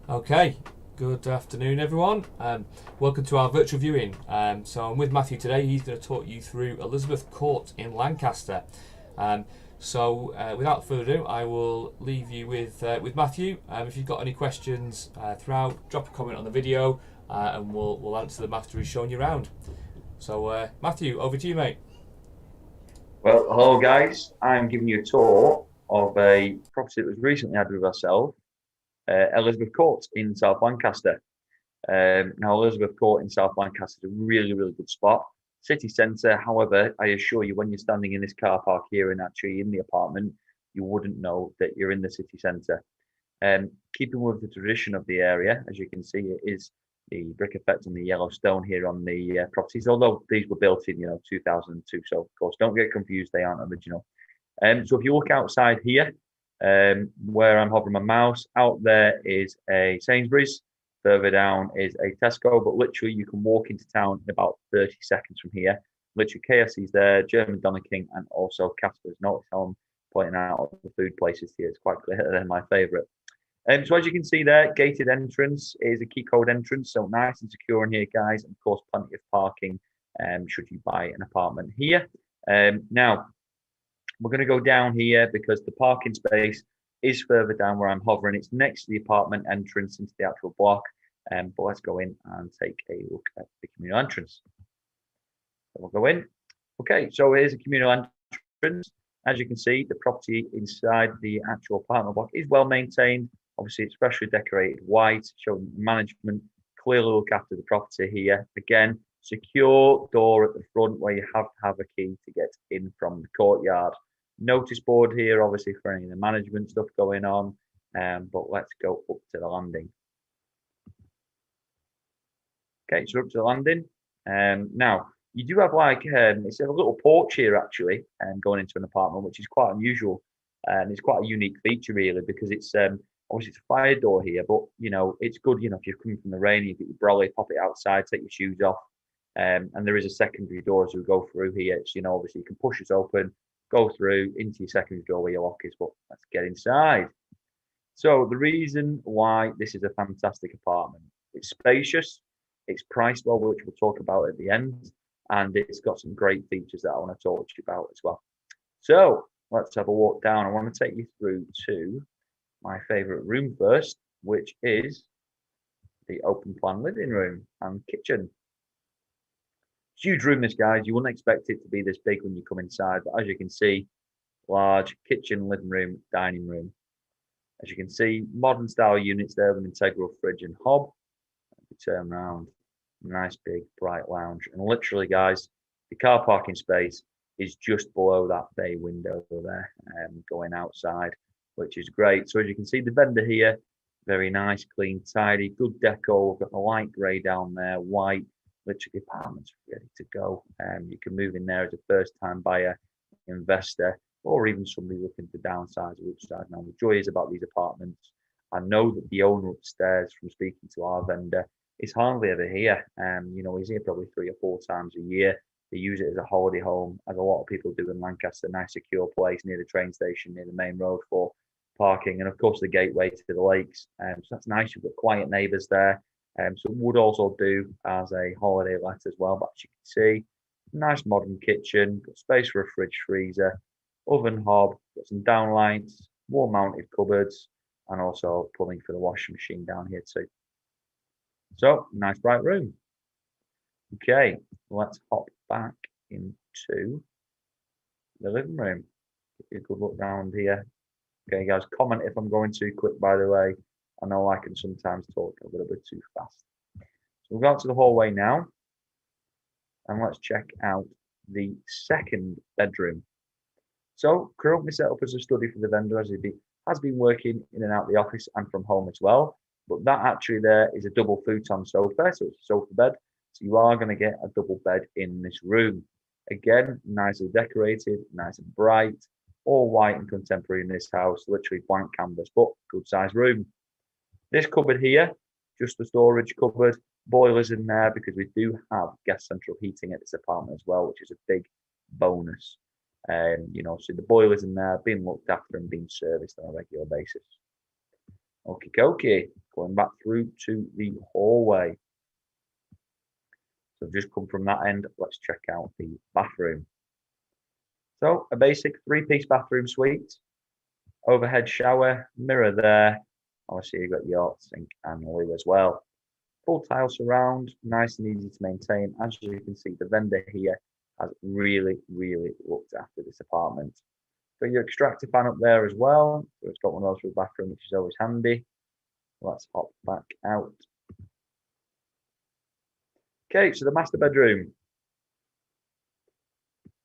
Okay, good afternoon, everyone. Welcome to our virtual viewing. So I'm with Matthew today. He's going to talk you through Elizabeth Court in Lancaster. Without further ado, I will leave you with Matthew. If you've got any questions throughout, drop a comment on the video, and we'll answer them after he's shown you around. So Matthew, over to you, mate. Well, hello guys. I'm giving you a tour of a property that was recently had with ourselves, Elizabeth Court in South Lancaster. Now, Elizabeth Court in South Lancaster is a really, really good spot. City centre, however, I assure you, when you're standing in this car park here and actually in the apartment, you wouldn't know that you're in the city centre. Keeping with the tradition of the area, as you can see, it is the brick effect and the yellow stone here on the properties, although these were built in, 2002. So, of course, don't get confused, they aren't original. So if you look outside here, where I'm hovering my mouse, out there is a Sainsbury's. Further down is a Tesco, but literally you can walk into town in about 30 seconds from here. Literally, KFC's there, German Donna King, and also Casper's. Notice how I'm pointing out the food places here. It's quite clear they're my favourite. So as you can see there, gated entrance is a key code entrance, so nice and secure in here, guys. And of course, plenty of parking should you buy an apartment here. Now, we're going to go down here because the parking space is further down where I'm hovering. It's next to the apartment entrance into the actual block. But let's go in and take a look at the communal entrance. So we'll go in. Okay, so here's a communal entrance. As you can see, the property inside the actual apartment block is well maintained. Obviously, it's freshly decorated white, showing management clearly look after the property here. Again, secure door at the front where you have to have a key to get in from the courtyard. Notice board here, obviously, for any of the management stuff going on. But let's go up to the landing. Okay, so up to the landing. Now, you do have it's a little porch here actually, going into an apartment, which is quite unusual. And it's quite a unique feature really because it's obviously it's a fire door here, but it's good, if you're coming from the rain, you get your brolly, pop it outside, take your shoes off. And there is a secondary door as we go through here. It's, obviously you can push it open, go through into your secondary door where your lock is, but let's get inside. So the reason why this is a fantastic apartment, it's spacious, it's priced well, which we'll talk about at the end, and it's got some great features that I want to talk to you about as well. So let's have a walk down. I want to take you through to my favourite room first, which is the open plan living room and kitchen. Huge room, this, guys. You wouldn't expect it to be this big when you come inside, but as you can see, large kitchen, living room, dining room. As you can see, modern style units there with an integral fridge and hob. Let me turn around. Nice big bright lounge. And literally, guys, the car parking space is just below that bay window there, going outside, which is great. So as you can see, the vendor here, very nice, clean, tidy, good deco. We've got the light grey down there, white. Literally, the apartment's ready to go. You can move in there as a first-time buyer, investor, or even somebody looking to downsize or upsize. Now, the joy is about these apartments. I know that the owner upstairs, from speaking to our vendor, is hardly ever here. He's here probably 3 or 4 times a year. They use it as a holiday home, as a lot of people do in Lancaster. Nice, secure place near the train station, near the main road for parking, and of course the gateway to the lakes. So that's nice. You've got quiet neighbours there. So it would also do as a holiday let as well. But as you can see, nice modern kitchen, got space for a fridge, freezer, oven hob, got some downlights, wall mounted cupboards, and also plumbing for the washing machine down here too. So nice bright room. Okay, let's hop back into the living room. Get a good look around here. Okay, guys, comment if I'm going too quick, by the way. I know I can sometimes talk a little bit too fast. So we'll go out to the hallway now, and let's check out the second bedroom. So currently set up as a study for the vendor, as he has been working in and out of the office and from home as well. But that actually there is a double futon sofa, so it's a sofa bed. So you are going to get a double bed in this room. Again, nicely decorated, nice and bright, all white and contemporary in this house, literally blank canvas, but good sized room. This cupboard here, just a storage cupboard, boilers in there because we do have gas central heating at this apartment as well, which is a big bonus. So the boilers in there being looked after and being serviced on a regular basis. Okie dokie. Going back through to the hallway. So I've just come from that end. Let's check out the bathroom. So a basic 3-piece bathroom suite. Overhead shower, mirror there. Obviously you've got your sink and loo as well. Full tile surround, nice and easy to maintain. As you can see, the vendor here has really, really looked after this apartment. Got your extractor fan up there as well. So it's got one of those for the bathroom, which is always handy. Let's hop back out. Okay, so the master bedroom.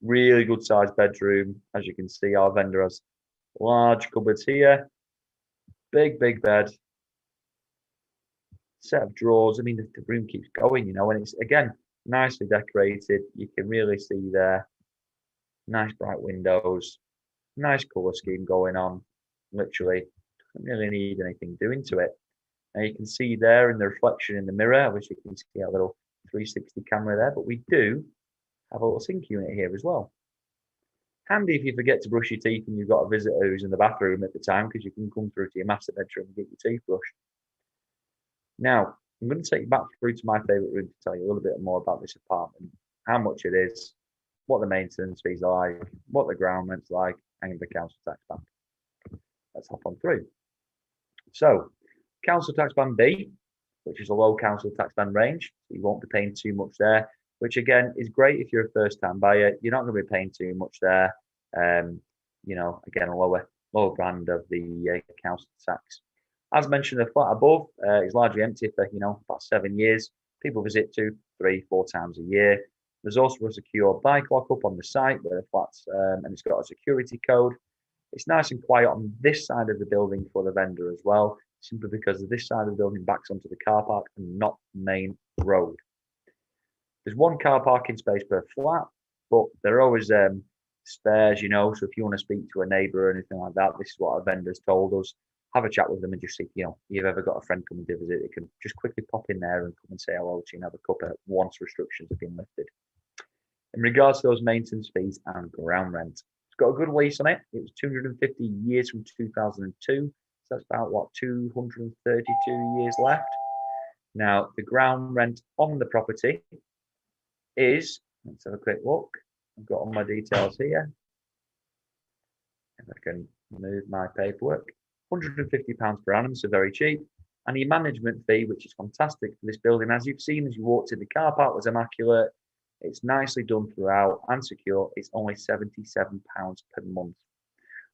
Really good sized bedroom. As you can see, our vendor has large cupboards here. Big bed. Set of drawers. I mean, the room keeps going, you know, and it's, again, nicely decorated. You can really see there. Nice bright windows. Nice colour scheme going on. Literally, doesn't really need anything doing to it. And you can see there in the reflection in the mirror, I wish you can see a little 360 camera there, but we do have a little sink unit here as well. Handy if you forget to brush your teeth and you've got a visitor who's in the bathroom at the time, because you can come through to your master bedroom and get your teeth brushed. Now, I'm going to take you back through to my favourite room to tell you a little bit more about this apartment, how much it is, what the maintenance fees are like, what the ground rent's like, and the council tax band. Let's hop on through. So, council tax band B, which is a low council tax band range, so you won't be paying too much there, which again is great if you're a first-time buyer. You're not going to be paying too much there. You know, again, a lower band of the council tax. As mentioned, the flat above is largely empty for, you know, about 7 years. People visit 2, 3, 4 times a year. There's also a secure bike lock-up on the site where the flats, and it's got a security code. It's nice and quiet on this side of the building for the vendor as well, simply because this side of the building backs onto the car park and not main road. There's one car parking space per flat, but there are always spares, you know, so if you want to speak to a neighbour or anything like that, this is what our vendors told us. Have a chat with them and just see, you know, if you've ever got a friend coming to visit, they can just quickly pop in there and come and say hello to you and have a cuppa once restrictions have been lifted. In regards to those maintenance fees and ground rent, it's got a good lease on it. It was 250 years from 2002. So that's about, what, 232 years left. Now, the ground rent on the property is, let's have a quick look. I've got all my details here. If I can move my paperwork. £150 per annum, so very cheap. And the management fee, which is fantastic for this building, as you've seen as you walked in, the car park was immaculate. It's nicely done throughout and secure. It's only £77 per month.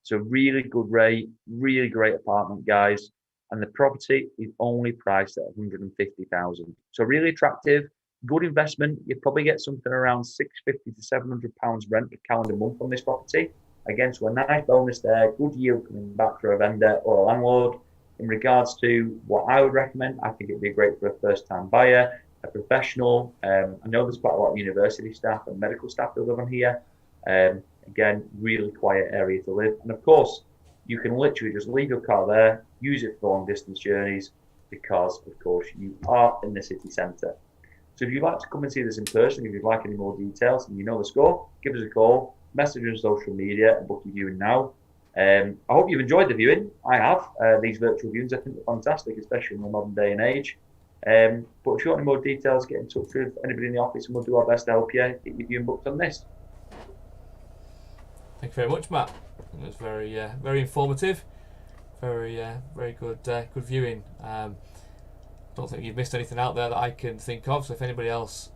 So really good rate, really great apartment, guys. And the property is only priced at £150,000. So really attractive, good investment. You'd probably get something around £650 to £700 rent per calendar month on this property. Again, so a nice bonus there, good yield coming back for a vendor or a landlord. In regards to what I would recommend, I think it'd be great for a first-time buyer, a professional. I know there's quite a lot of university staff and medical staff that live on here. Again, really quiet area to live. And of course, you can literally just leave your car there, use it for long-distance journeys, because, of course, you are in the city centre. So if you'd like to come and see this in person, if you'd like any more details and you know the score, give us a call. Message on social media and book your viewing now. I hope you've enjoyed the viewing. I have. These virtual viewings, I think, are fantastic, especially in the modern day and age. But if you want any more details, get in touch with anybody in the office and we'll do our best to help you get your viewing booked on this. Thank you very much, Matt. It was very informative. Very good good viewing. Don't think you've missed anything out there that I can think of. So if anybody else,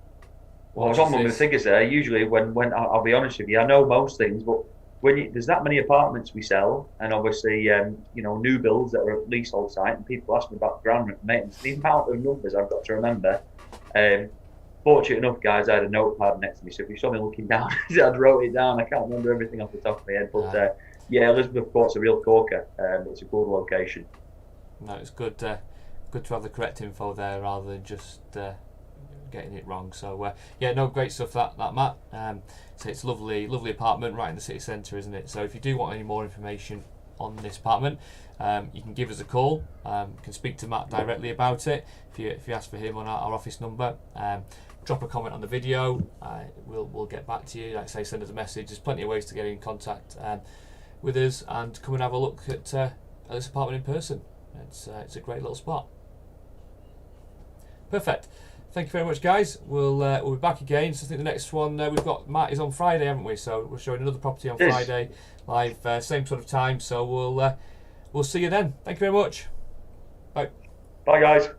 well, I was on one of the figures there. Usually, when I'll be honest with you, I know most things, but when there's that many apartments we sell, and obviously, new builds that are at leasehold site, and people ask me about ground rent maintenance, the amount of numbers I've got to remember. Fortunate enough, guys, I had a notepad next to me, so if you saw me looking down, I'd wrote it down. I can't remember everything off the top of my head, but Elizabeth Court's a real corker. It's a good location. No, it's good. Good to have the correct info there rather than just getting it wrong. So great stuff that Matt. So it's lovely apartment right in the city centre, isn't it? So if you do want any more information on this apartment, you can give us a call. You can speak to Matt directly about it. If you ask for him on our office number, drop a comment on the video. We'll get back to you. Like I say, send us a message. There's plenty of ways to get in contact with us and come and have a look at this apartment in person. It's a great little spot. Perfect. Thank you very much, guys. We'll be back again. So I think the next one we've got Matt is on Friday, haven't we? So we're showing another property on Friday, live, same sort of time. So we'll see you then. Thank you very much. Bye. Bye, guys.